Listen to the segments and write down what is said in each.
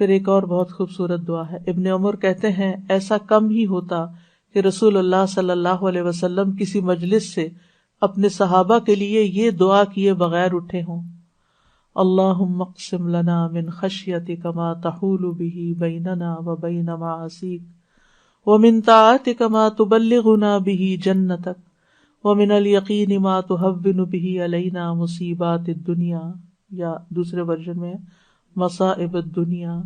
پھر ایک اور بہت خوبصورت دعا ہے. ابن عمر کہتے ہیں ایسا کم ہی ہوتا کہ رسول اللہ صلی اللہ علیہ وسلم کسی مجلس سے اپنے صحابہ کے لیے یہ دعا کیے بغیر اٹھے ہوں: اللہم اقسم لنا من خشیتک ما تحول به بیننا وبین معاصیک ومن طاعتک ما تبلغنا به جنتک ومن الیقین ما تہون به علینا مصیبات الدنیا، یا دوسرے ورژن میں مصائب الدنیا،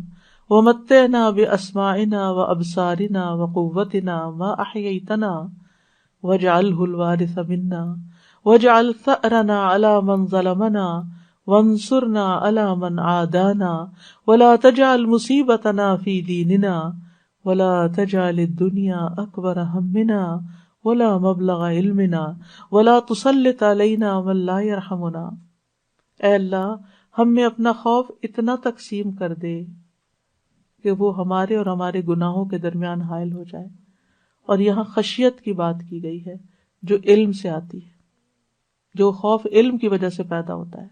ومتعنا باسماعنا وابصارنا وقوتنا ما احییتنا واجعلہ الوارث منا واجعل ثأرنا علی من ظلمنا وانصرنا علی من عادانا ولا تجعل مصیبتنا فی دیننا ولا تجعل الدنیا اکبر ہمنا ولا مبلغ علمنا ولا تسلط علینا من لا یرحمنا. اے اللہ ہم میں اپنا خوف اتنا تقسیم کر دے کہ وہ ہمارے اور ہمارے گناہوں کے درمیان حائل ہو جائے. اور یہاں خشیت کی بات کی گئی ہے جو علم سے آتی ہے، جو خوف علم کی وجہ سے پیدا ہوتا ہے،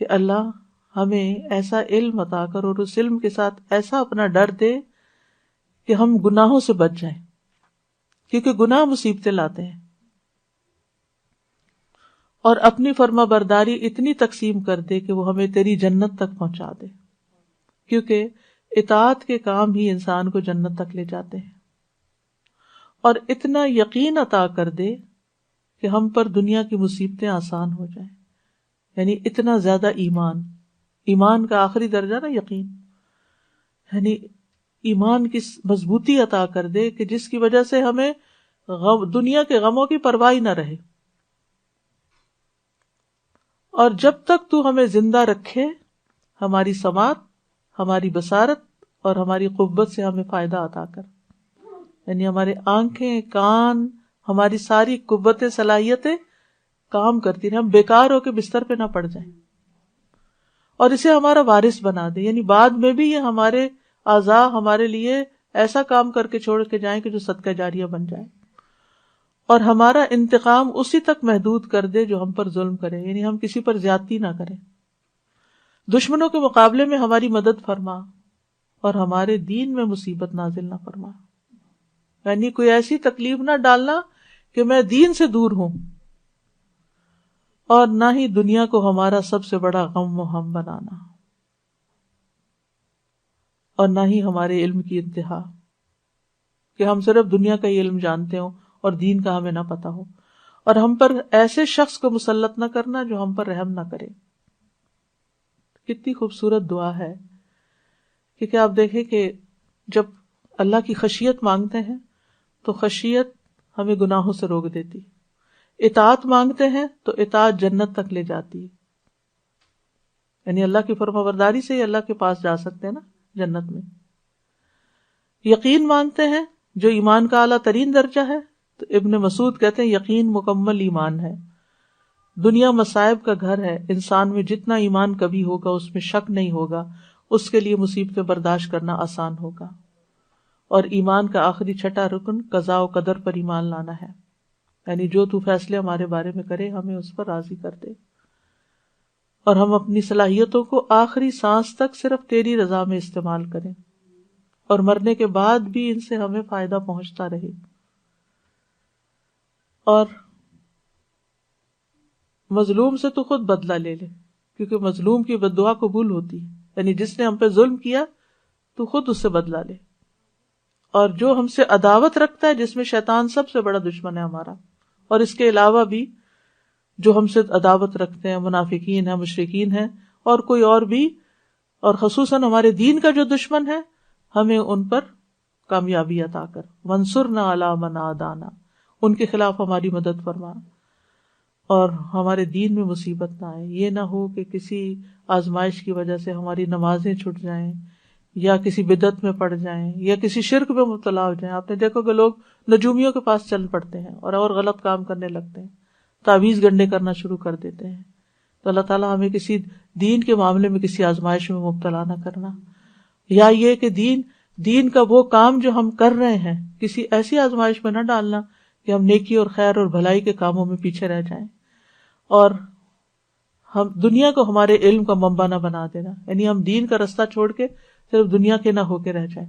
کہ اللہ ہمیں ایسا علم عطا کر اور اس علم کے ساتھ ایسا اپنا ڈر دے کہ ہم گناہوں سے بچ جائیں، کیونکہ گناہ مصیبتیں لاتے ہیں. اور اپنی فرما برداری اتنی تقسیم کر دے کہ وہ ہمیں تیری جنت تک پہنچا دے، کیونکہ اطاعت کے کام ہی انسان کو جنت تک لے جاتے ہیں. اور اتنا یقین عطا کر دے کہ ہم پر دنیا کی مصیبتیں آسان ہو جائیں، یعنی اتنا زیادہ ایمان کا آخری درجہ نا یقین، یعنی ایمان کی مضبوطی عطا کر دے کہ جس کی وجہ سے ہمیں دنیا کے غموں کی پرواہ نہ رہے. اور جب تک تو ہمیں زندہ رکھے ہماری سماعت، ہماری بصارت اور ہماری قوت سے ہمیں فائدہ عطا کر، یعنی ہمارے آنکھیں، کان، ہماری ساری قوتیں، صلاحیتیں کام کرتی رہیں، ہم بیکار ہو کے بستر پہ نہ پڑ جائیں. اور اسے ہمارا وارث بنا دے، یعنی بعد میں بھی یہ ہمارے اعضاء ہمارے لیے ایسا کام کر کے چھوڑ کے جائیں کہ جو صدقہ جاریہ بن جائے. اور ہمارا انتقام اسی تک محدود کر دے جو ہم پر ظلم کرے، یعنی ہم کسی پر زیادتی نہ کریں. دشمنوں کے مقابلے میں ہماری مدد فرما اور ہمارے دین میں مصیبت نازل نہ فرما، یعنی کوئی ایسی تکلیف نہ ڈالنا کہ میں دین سے دور ہوں، اور نہ ہی دنیا کو ہمارا سب سے بڑا غم و ہم بنانا، اور نہ ہی ہمارے علم کی انتہا کہ ہم صرف دنیا کا ہی علم جانتے ہوں اور دین کا ہمیں نہ پتا ہو. اور ہم پر ایسے شخص کو مسلط نہ کرنا جو ہم پر رحم نہ کرے. کتنی خوبصورت دعا ہے، کیونکہ آپ دیکھیں کہ جب اللہ کی خشیت مانگتے ہیں تو خشیت ہمیں گناہوں سے روک دیتی، اطاعت مانگتے ہیں تو اطاعت جنت تک لے جاتی ہے، یعنی اللہ کی فرمانبرداری سے ہی اللہ کے پاس جا سکتے ہیں نا جنت میں. یقین مانگتے ہیں جو ایمان کا اعلیٰ ترین درجہ ہے، تو ابن مسعود کہتے ہیں یقین مکمل ایمان ہے. دنیا مصائب کا گھر ہے، انسان میں جتنا ایمان کبھی ہوگا اس میں شک نہیں ہوگا، اس کے لیے مصیبتیں برداشت کرنا آسان ہوگا. اور ایمان کا آخری چھٹا رکن قضاء و قدر پر ایمان لانا ہے، یعنی جو تو فیصلے ہمارے بارے میں کرے ہمیں اس پر راضی کر دے، اور ہم اپنی صلاحیتوں کو آخری سانس تک صرف تیری رضا میں استعمال کریں، اور مرنے کے بعد بھی ان سے ہمیں فائدہ پہنچتا رہے. اور مظلوم سے تو خود بدلہ لے لے، کیونکہ مظلوم کی بد دعا قبول ہوتی ہے، یعنی جس نے ہم پہ ظلم کیا تو خود اس سے بدلہ لے. اور جو ہم سے عداوت رکھتا ہے، جس میں شیطان سب سے بڑا دشمن ہے ہمارا، اور اس کے علاوہ بھی جو ہم سے عداوت رکھتے ہیں، منافقین ہیں، مشرکین ہیں، اور کوئی اور بھی، اور خصوصاً ہمارے دین کا جو دشمن ہے، ہمیں ان پر کامیابی عطا کر. وانصرنا علی من عادانا، ان کے خلاف ہماری مدد فرما، اور ہمارے دین میں مصیبت نہ آئے. یہ نہ ہو کہ کسی آزمائش کی وجہ سے ہماری نمازیں چھٹ جائیں، یا کسی بدعت میں پڑ جائیں، یا کسی شرک میں مبتلا ہو جائیں. آپ نے دیکھو کہ لوگ نجومیوں کے پاس چل پڑتے ہیں اور غلط کام کرنے لگتے ہیں، تعویذ گنڈے کرنا شروع کر دیتے ہیں. تو اللہ تعالیٰ ہمیں کسی دین کے معاملے میں کسی آزمائش میں مبتلا نہ کرنا، یا یہ کہ دین کا وہ کام جو ہم کر رہے ہیں کسی ایسی آزمائش میں نہ ڈالنا کہ ہم نیکی اور خیر اور بھلائی کے کاموں میں پیچھے رہ جائیں. اور ہم دنیا کو ہمارے علم کا منبع نہ بنا دینا، یعنی ہم دین کا رستہ چھوڑ کے صرف دنیا کے نہ ہو کے رہ جائیں،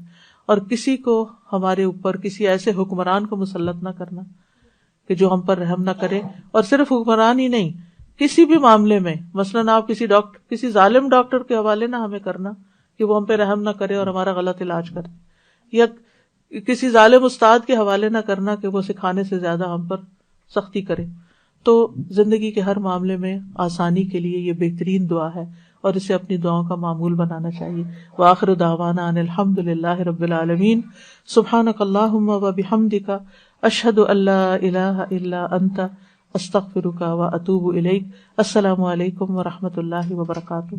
اور کسی کو ہمارے اوپر کسی ایسے حکمران کو مسلط نہ کرنا کہ جو ہم پر رحم نہ کرے. اور صرف حکمران ہی نہیں، کسی بھی معاملے میں، مثلاً آپ کسی ظالم ڈاکٹر کے حوالے نہ ہمیں کرنا کہ وہ ہم پہ رحم نہ کرے اور ہمارا غلط علاج کرے، یا کسی ظالم استاد کے حوالے نہ کرنا کہ وہ سکھانے سے زیادہ ہم پر سختی کرے. تو زندگی کے ہر معاملے میں آسانی کے لیے یہ بہترین دعا ہے اور اسے اپنی دعاؤں کا معمول بنانا چاہیے. وآخر دعوانا ان الحمد للہ رب العالمین. سبحانک اللہم وبحمدک، اشہد ان لا الہ الا انت، استغفرک واتوب الیک. السلام علیکم ورحمۃ اللہ وبرکاتہ.